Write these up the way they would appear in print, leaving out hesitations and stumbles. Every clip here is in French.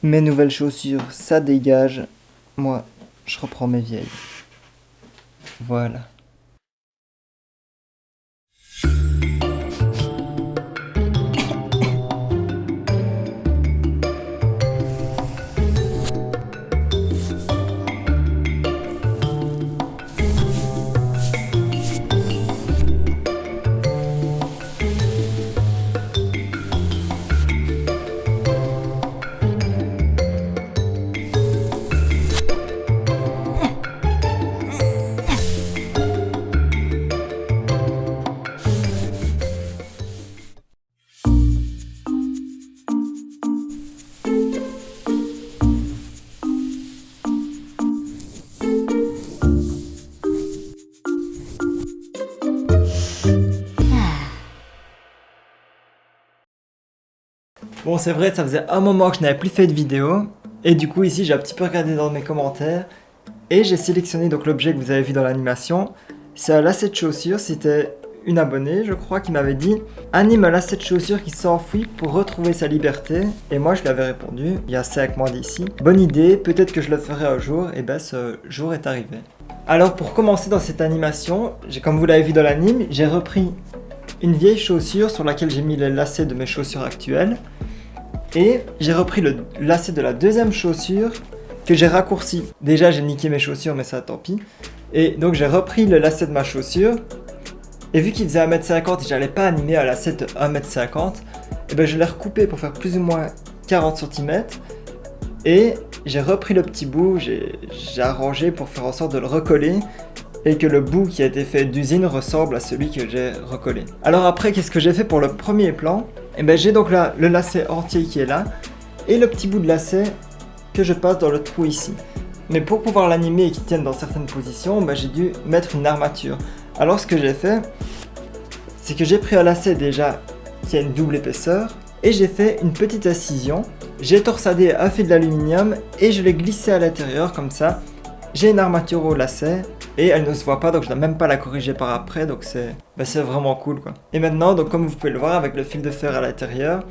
Mes nouvelles chaussures, ça dégage. Moi, je reprends mes vieilles. Voilà. Bon, c'est vrai, ça faisait un moment que je n'avais plus fait de vidéo. Et du coup, ici, j'ai un petit peu regardé dans mes commentaires. Et j'ai sélectionné donc l'objet que vous avez vu dans l'animation. C'est un lacet de chaussure. C'était une abonnée, je crois, qui m'avait dit « Anime un lacet de chaussure qui s'enfuit pour retrouver sa liberté ». Et moi, je lui avais répondu, il y a 5 mois d'ici. Bonne idée, peut-être que je le ferai un jour. Et ben, ce jour est arrivé. Alors, pour commencer dans cette animation, comme vous l'avez vu dans l'anime, j'ai repris une vieille chaussure sur laquelle j'ai mis les lacets de mes chaussures actuelles. Et j'ai repris le lacet de la deuxième chaussure que j'ai raccourci. Déjà j'ai niqué mes chaussures mais ça tant pis. Et donc j'ai repris le lacet de ma chaussure. Et vu qu'il faisait 1m50 et j'allais pas animer un lacet de 1m50, et ben je l'ai recoupé pour faire plus ou moins 40 cm. Et j'ai repris le petit bout, j'ai arrangé pour faire en sorte de le recoller. Et que le bout qui a été fait d'usine ressemble à celui que j'ai recollé. Alors après, qu'est-ce que j'ai fait pour le premier plan ? Et ben j'ai donc là le lacet entier qui est là, et le petit bout de lacet que je passe dans le trou ici. Mais pour pouvoir l'animer et qu'il tienne dans certaines positions, ben j'ai dû mettre une armature. Alors ce que j'ai fait, c'est que j'ai pris un lacet déjà qui a une double épaisseur, et j'ai fait une petite incision. J'ai torsadé un fil d'aluminium, et je l'ai glissé à l'intérieur comme ça. J'ai une armature au lacet, et elle ne se voit pas, donc je ne dois même pas la corriger par après, donc c'est vraiment cool quoi. Et maintenant, donc comme vous pouvez le voir avec le fil de fer à l'intérieur,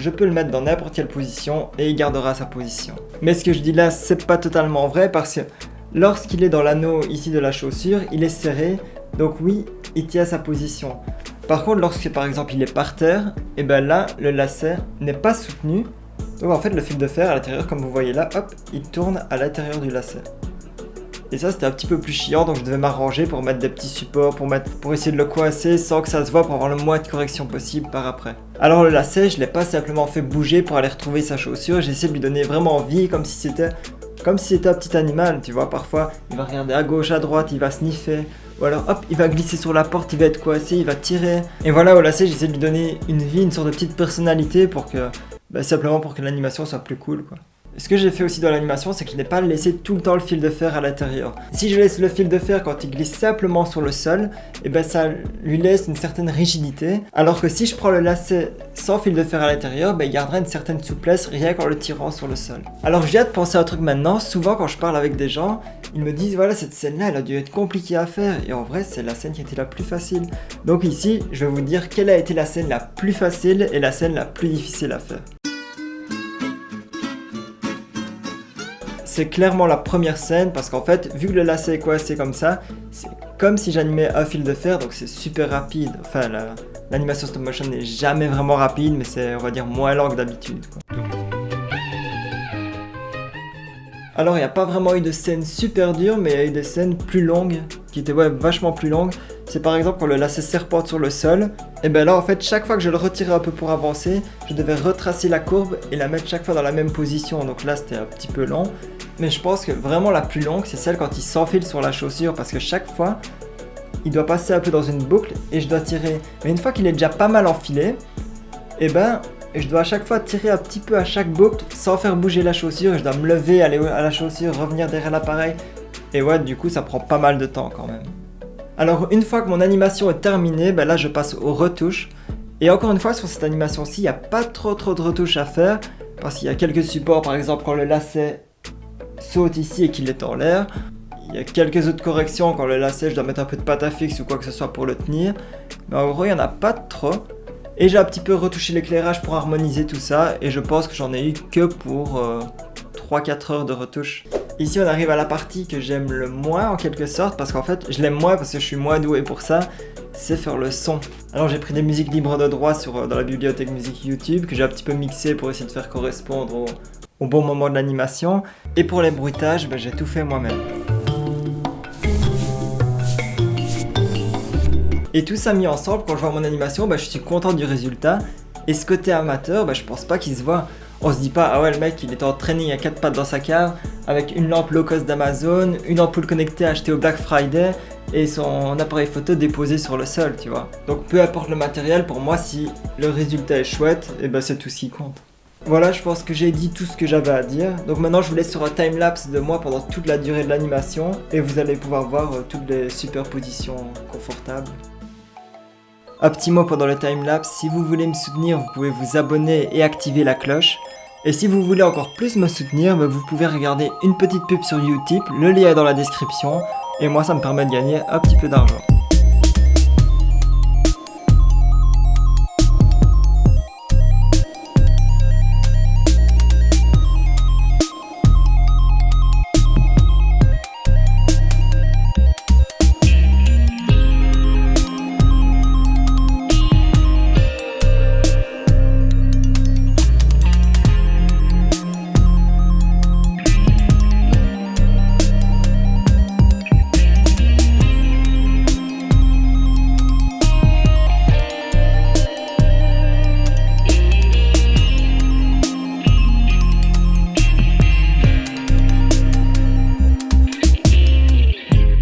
je peux le mettre dans n'importe quelle position et il gardera sa position. Mais ce que je dis là, c'est pas totalement vrai parce que lorsqu'il est dans l'anneau ici de la chaussure, il est serré, donc oui, il tient sa position. Par contre, lorsque par exemple il est par terre, là, le lacet n'est pas soutenu. Donc en fait, le fil de fer à l'intérieur, comme vous voyez là, hop, il tourne à l'intérieur du lacet. Et ça c'était un petit peu plus chiant, donc je devais m'arranger pour mettre des petits supports, pour essayer de le coincer sans que ça se voit, pour avoir le moins de correction possible par après. Alors le lacet, je l'ai pas simplement fait bouger pour aller retrouver sa chaussure, j'ai essayé de lui donner vraiment vie, comme si c'était un petit animal, tu vois. Parfois il va regarder à gauche, à droite, il va sniffer, ou alors hop, il va glisser sur la porte, il va être coincé, il va tirer. Et voilà, au lacet, j'essaie de lui donner une vie, une sorte de petite personnalité pour que, simplement pour que l'animation soit plus cool quoi. Ce que j'ai fait aussi dans l'animation, c'est que je n'ai pas laissé tout le temps le fil de fer à l'intérieur. Si je laisse le fil de fer quand il glisse simplement sur le sol, ça lui laisse une certaine rigidité. Alors que si je prends le lacet sans fil de fer à l'intérieur, il gardera une certaine souplesse rien qu'en le tirant sur le sol. Alors j'ai hâte de penser à un truc maintenant. Souvent quand je parle avec des gens, ils me disent voilà, cette scène-là, elle a dû être compliquée à faire. Et en vrai, c'est la scène qui était la plus facile. Donc ici, je vais vous dire quelle a été la scène la plus facile et la scène la plus difficile à faire. C'est clairement la première scène parce qu'en fait, vu que le lacet est coincé comme ça, c'est comme si j'animais un fil de fer, donc c'est super rapide. Enfin, l'animation stop motion n'est jamais vraiment rapide, mais c'est, on va dire, moins lent que d'habitude, quoi. Alors, il n'y a pas vraiment eu de scène super dure, mais il y a eu des scènes plus longues, qui étaient vachement plus longues. C'est par exemple quand le lacet serpente sur le sol, et là en fait, chaque fois que je le retirais un peu pour avancer, je devais retracer la courbe et la mettre chaque fois dans la même position. Donc là, c'était un petit peu long. Mais je pense que vraiment la plus longue, c'est celle quand il s'enfile sur la chaussure, parce que chaque fois, il doit passer un peu dans une boucle et je dois tirer. Mais une fois qu'il est déjà pas mal enfilé, je dois à chaque fois tirer un petit peu à chaque boucle sans faire bouger la chaussure. Je dois me lever, aller à la chaussure, revenir derrière l'appareil. Et ouais, du coup, ça prend pas mal de temps quand même. Alors une fois que mon animation est terminée, là je passe aux retouches. Et encore une fois, sur cette animation-ci, il n'y a pas trop de retouches à faire, parce qu'il y a quelques supports, par exemple quand le lacet saute ici et qu'il est en l'air. Il y a quelques autres corrections quand le lacet, je dois mettre un peu de pâte à fixe ou quoi que ce soit pour le tenir. Mais en gros, il n'y en a pas trop. Et j'ai un petit peu retouché l'éclairage pour harmoniser tout ça. Et je pense que j'en ai eu que pour 3-4 heures de retouche. Ici on arrive à la partie que j'aime le moins en quelque sorte. Parce qu'en fait je l'aime moins parce que je suis moins doué pour ça. C'est faire le son. Alors j'ai pris des musiques libres de droit dans la bibliothèque musique YouTube. Que j'ai un petit peu mixé pour essayer de faire correspondre au bon moment de l'animation. Et pour les bruitages, j'ai tout fait moi-même. Et tout ça mis ensemble, quand je vois mon animation, je suis content du résultat. Et ce côté amateur, je pense pas qu'il se voit. On se dit pas, ah ouais, le mec il est en training à 4 pattes dans sa cave, avec une lampe low cost d'Amazon, une ampoule connectée achetée au Black Friday, et son appareil photo déposé sur le sol, tu vois. Donc peu importe le matériel, pour moi, si le résultat est chouette, c'est tout ce qui compte. Voilà, je pense que j'ai dit tout ce que j'avais à dire. Donc maintenant, je vous laisse sur un timelapse de moi pendant toute la durée de l'animation, et vous allez pouvoir voir toutes les superpositions confortables. Un petit mot pendant le timelapse, si vous voulez me soutenir, vous pouvez vous abonner et activer la cloche. Et si vous voulez encore plus me soutenir, vous pouvez regarder une petite pub sur Utip, le lien est dans la description. Et moi ça me permet de gagner un petit peu d'argent.